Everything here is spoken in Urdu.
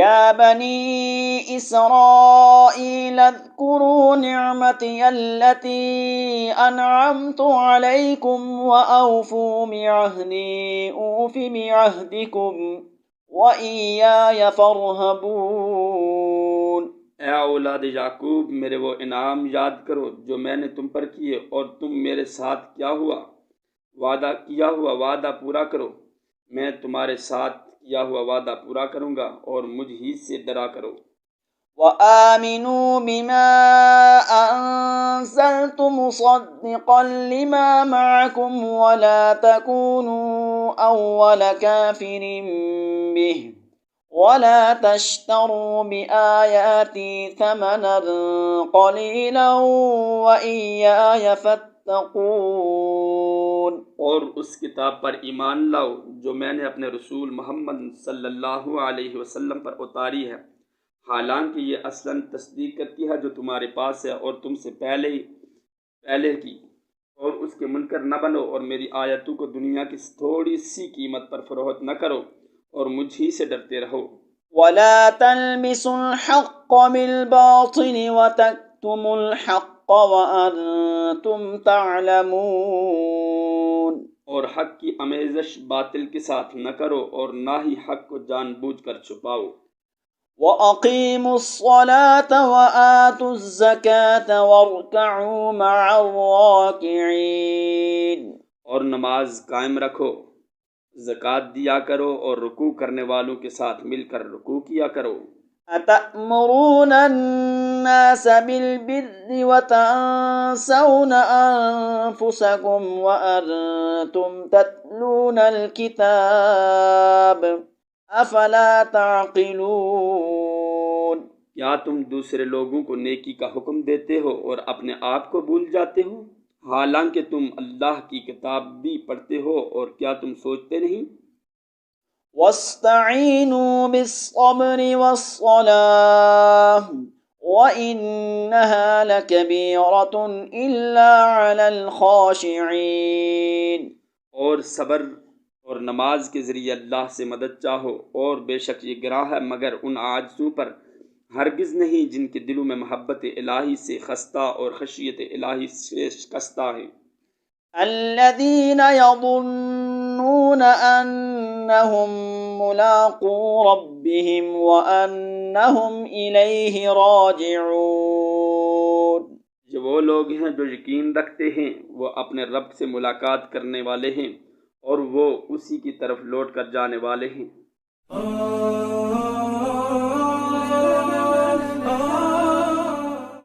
يا بني إسرائيل اذكروا نعمتي التي أنعمت عليكم وأوفوا بعهدي أوف بعهدكم وإياي فارهبون۔ اے اولاد یعقوب، میرے وہ انعام یاد کرو جو میں نے تم پر کیے، اور تم میرے ساتھ وعدہ کیا ہوا وعدہ پورا کرو۔ میں تمہارے ساتھ کیا ہوا وعدہ پورا کروں گا، اور مجھ ہی سے ڈرا کرو۔ وآمنوا بما أنزلت مصدقا لما معكم ولا تكونوا أول كافر به ولا تشتروا بآياتي ثمنا قليلا وإياي فاتقون۔ اور اس کتاب پر ایمان لاؤ جو میں نے اپنے رسول محمد صلی اللہ علیہ وسلم پر اتاری ہے، حالانکہ یہ اصلاً تصدیق کرتی ہے جو تمہارے پاس ہے اور تم سے پہلے کی، اور اس کے منکر نہ بنو، اور میری آیتوں کو دنیا کی تھوڑی سی قیمت پر فروخت نہ کرو، اور مجھ ہی سے ڈرتے رہو۔ ولا تلبسوا الحق بالباطل وتكتموا الحق وأنتم تعلمون۔ اور حق کی آمیزش باطل کے ساتھ نہ کرو، اور نہ ہی حق کو جان بوجھ کر چھپاؤ۔ وَأَقِيمُوا الصَّلَاةَ وَآتُوا الزَّكَاةَ وَارْكَعُوا مَعَ الرَّاكِعِينَ۔ اور نماز قائم رکھو، زکوٰۃ دیا کرو، اور رکوع کرنے والوں کے ساتھ مل کر رکوع کیا کرو۔ أَتَأْمُرُونَ النَّاسَ بِالْبِرِّ وَتَنسَوْنَ أَنفُسَكُمْ وَأَنتُمْ تَتْلُونَ الْكِتَابَ أَفَلَا تَعْقِلُونَ۔ کیا تم دوسرے لوگوں کو نیکی کا حکم دیتے ہو اور اپنے آپ کو بھول جاتے ہو، حالانکہ تم اللہ کی کتاب بھی پڑھتے ہو، اور کیا تم سوچتے نہیں؟ وَاسْتَعِينُوا بِالصَّبْرِ وَالصَّلَاةِ وَإِنَّهَا لَكَبِيرَةٌ إِلَّا عَلَى الْخَاشِعِينَ۔ اور صبر اور نماز کے ذریعے اللہ سے مدد چاہو، اور بے شک یہ گراں ہے مگر ان عاجزوں پر ہرگز نہیں جن کے دلوں میں محبت الہی سے خستہ اور خشیت الہی سے شکستہ ہے۔ الذين يظنون أنهم ملاقو ربهم وأنهم إليه راجعون۔ یہ وہ لوگ ہیں جو یقین رکھتے ہیں وہ اپنے رب سے ملاقات کرنے والے ہیں، اور وہ اسی کی طرف لوٹ کر جانے والے ہیں۔